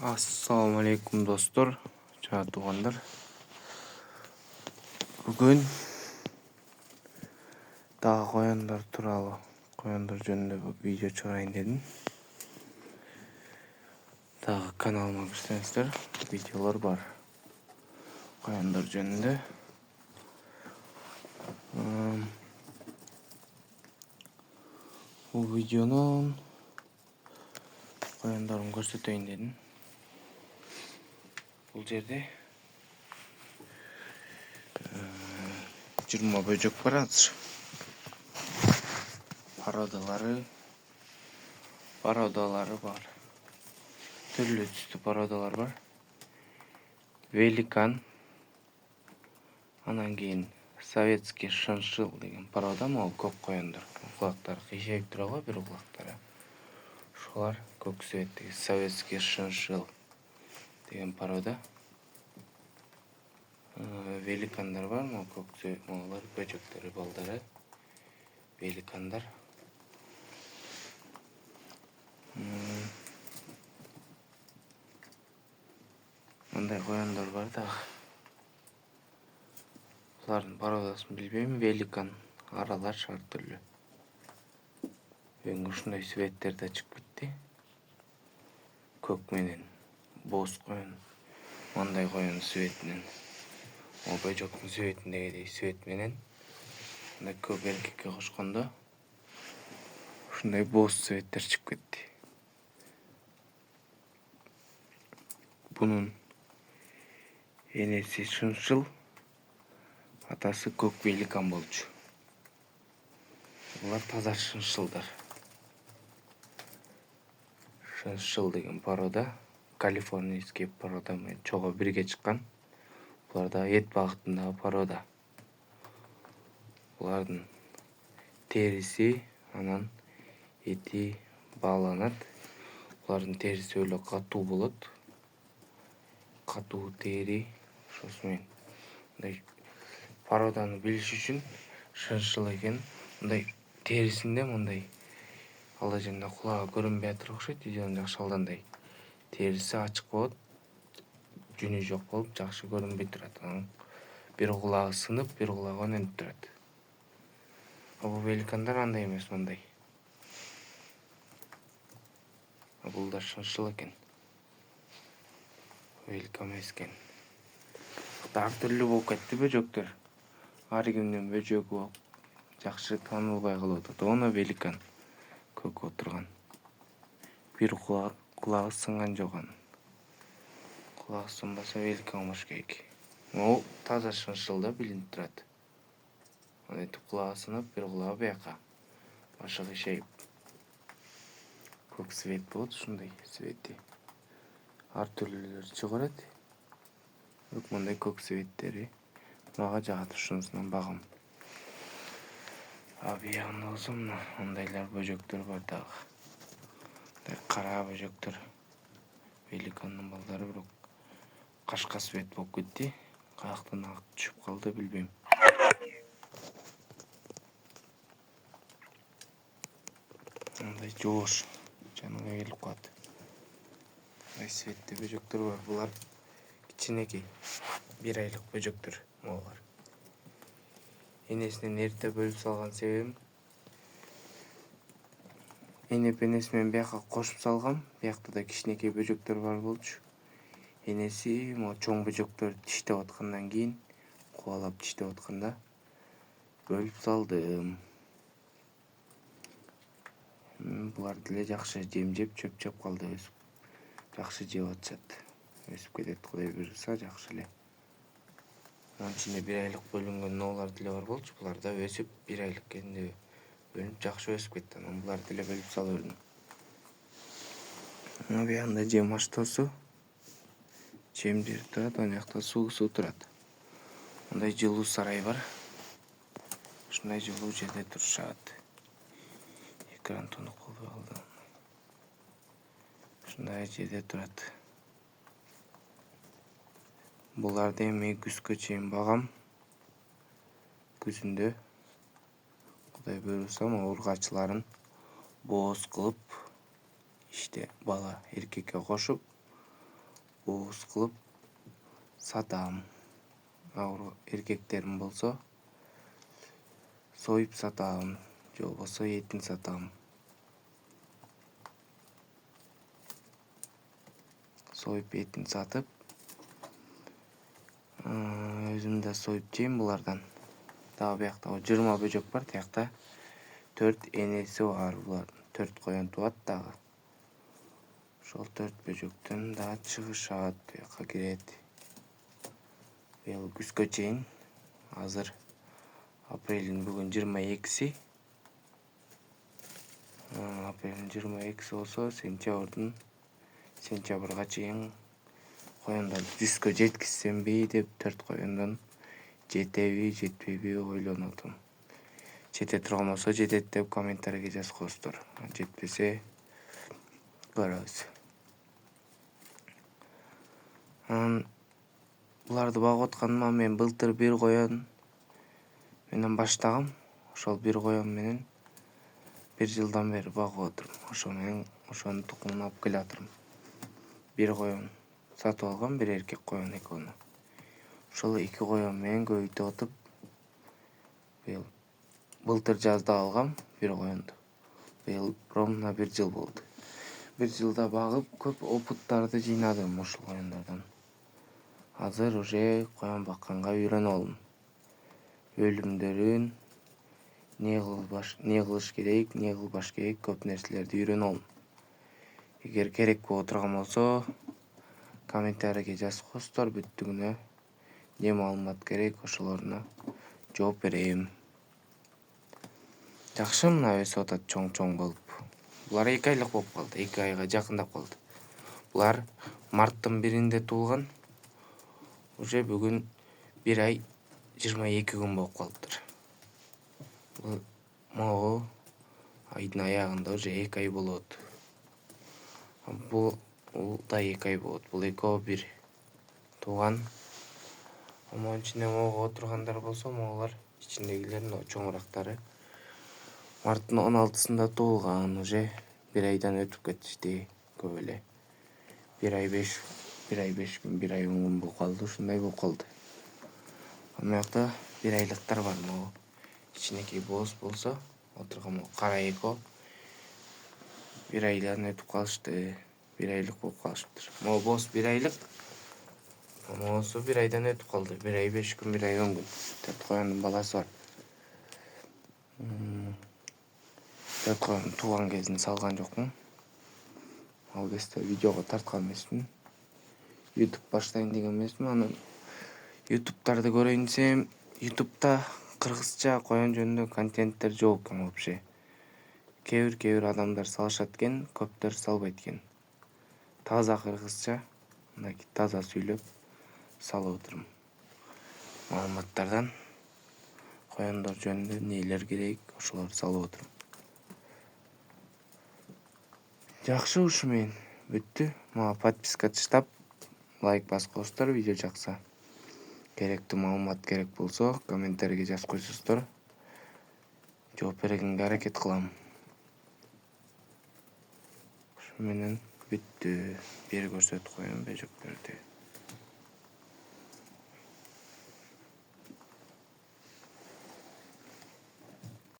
Assalamu alaikum dostlar, жана туугандар. Бүгүн дагы кояндар тууралуу, кояндар жөнүндө видео чыгарайын дедим. Дагы каналыма кирсеңиздер, видеолор бар кояндар жөнүндө. Бул видеонун кояндарын көрсөтөйүн дедим. Бул жерде 20 бөжөк бар азыр. Породалары бар. Түрлүү түстүү породалар бар. Великан, анан кийин советский шиншилл деген порода, могу көк кояндар. Кулактары кыйшайып турабы, бир кулактары. Ушулар көк цветтеги советский шиншилл деген порода. Великандар бар, могу көк цвет, могулар бөжөктөрү, балдары. Великандар. Мындай кояндар бар дагы. Булардын породасын билбейм, великан, аралар ар түрлүү. Бүгүн ушундай цветтерде чыгып кетти. Көк менен боз коян, мындай коян цветинен. О бөжөктүн цветиндегидей цвет менен. Мындай көп эркекке кошкондо ушундай боз цветтер чыгып кетти. Бунун энеси шиншилл, атасы көк великан болчу. Булар таза шиншиллдар. Шиншилл деген порода, калифорнийский порода менен чогуу бирге чыккан. Булар да эт багытындагы порода. Булардын териси, анан эти бааланат. Булардын териси эле катуу болот. Катуу тери, ошосу менен мындай породаны билиш үчүн шиншилл экен. Мындай терисинде мындай алла жана кулагы көрүнбөй атыр окшойт, видеону жакшы алгандай. Териси ачык болот, жүнү жок болуп, жакшы көрүнбөй турат. Анан бир кулагы сынып, бир кулагы өнөнүп турат. Бул великандар андай эмес, мындай. Бул да шиншилл экен. Великан эмес экен. Ар түрлүү болуп кетти бөжөктөр. Ар кимдин бөжөгү жакшы таанылбай калып атат. Оно великан көк отурган. Бир кулагы сынган жок анын. Кулагы сынбаса великан болуш керек. Могу таза шиншилл да билинип турат. Эти кулагы сынып, бир кулагы бияка. Башы кыйшайып. Көк цвет болот, ушундай цвети. Ар түрлүүлөр чыга берет. Бирок мындай көк цветтери мага жагат, ушунусунан багам. Биягында болсо мындайлар бөжөктөр бар дагы. Кара бөжөктөр. Великандын балдары бирок кашка цвет болуп кетти. Каяктан ак түшүп калды билбейм. Мындай жоош жаныма келип калат. Мындай цветте бөжөктөр бар. Булар кичинекей, 1 айлык бөжөктөр могулар. Энесинен эрте бөлүп салган себебим, энеп энеси менен бияка кошуп салгам. Биякта да кичинекей бөжөктөр бар болчу. Энеси могу чоң бөжөктөрдү диштеп аткандан кийин, кубалап диштеп атканда бөлүп салдым. Булар деле жакшы жем жеп, чөп жеп калды, өсүп. Жакшы жеп атышат. Өсүп кетет, Кудай буйруса жакшы эле. Анын ичинде 1 айлык бөлүнгөн ноолор деле бар болчу. Булар да өсүп 1 айлык кезинде бөлүнүп жакшы өсүп кетти. Анан булар деле бөлүп сала бердим. Биягында жем аштоосу, жемдери турат, ана жакта суусу турат. Мындай жылуу сарай бар. Ушундай жылуу жерде турушат. Экран тонук болбой калды. Ушундай жерде турат. Буларды эми күзгө чейин багам. Күзүндө Кудай буйруса ургачыларын бооз кылып, иште бала эркекке кошуп, бооз кылып сатам. Эркектерим болсо союп сатам, же болбосо этин сатам. Союп этин сатып, өзүм да союп жейм булардан. Дагы биякта 20 бөжөк бар, тиякта 4 энеси бар булардын. 4 коен туат дагы. Ошол 4 бөжөктөн да чыгышат, бияка кирет. Быйыл күзгө чейин, азыр апрелдин бүгүн 22-си. Апрелдин 22-си болсо, сентябрга чейин кояндарды 100гө жеткизсемби деп 4 кояндон жетеби, жетпейби ойлонуп атам. Жете турган болсо жетет деп комментарийге жазып коесуздар. Жетпесе көрөбүз. Буларды багып атканыма мен былтыр бир коен менен баштагам. Ошол бир коен менен 1 жылдан бери багып атырмын. Ошо менен ошонун тукумун алып келатырмын. Бир коен сатып алгам, бир эркек коен экөөнү. Ошол 2 коен менен көбөйтүп атып, былтыр жазда алгам бир коенду. Быйыл ровно 1 жыл болду. 1 жылда багып, көп опыттарды жыйнадым ушул коендардан. Азыр уже коен бакканга үйрөнүп алдым. Өлүмдөрүн не кылыш керек, не кылбаш керек, көп нерселерди үйрөнүп алдым. Эгер керек боло турган болсо, комментарийге жазып коесуздар, бүттүгүнө эмне маалымат керек, ошолоруна жооп берем. Жакшы, мына өсүп атат чоң болуп. Булар 2 айлык болуп калды, 2 айга жакындап калды. Булар марттын 1-инде туулган. Уже бүгүн 1 ай 22 күн болуп калыптыр. Могу айдын аягында уже 2 ай болот. Бул да 2 ай болот. Бул экөө бир тууган. Могунун ичинде могу отургандар болсо, моголар ичиндегилер мына чоңурактары марттын 16-сында туулган, уже 1 айдан өтүп кетишти көп эле. 1 ай 5 күн, 1 ай 10 күн болуп калды, ушундай болуп калды. Мынакта 1 айлыктар бар, могу кичинекей бооз болсо, отурган кара экөө 1 айдан өтүп калышты, 1 айлык болуп калышыптыр. Могу бооз 1 айлык, могусу 1 айдан өтүп калды. 1 ай 5 күн, 1 ай 10 күн. 4 кояндын баласы бар. 4 кояндын тууган кезин салган жокмун. Ал кезде видеого тарткан эмесмин. YouTube баштайын деген эмесмин. Анан YouTube'тарды көрөйүн десем, YouTube'та кыргызча коян жөнүндө контенттер жок экен вообще. Кээ бир адамдар салышат экен, көптөр салбайт экен. Таза кыргызча, мынакей таза сүйлөп салып отурмун. Маалыматтардан кояндар жөнүндө нелер керек, ошолорду салып отурмун. Жакшы, ушу менен бүттү. Мага подписка таштап, лайк басып коесуздар, видео жакса. Керектүү маалымат керек болсо, комментарийге жазып койсуздар. Жооп бергенге аракет кылам. Ушу менен бүттү. Бери көрсөтүп коеюн бөжөктөрдү.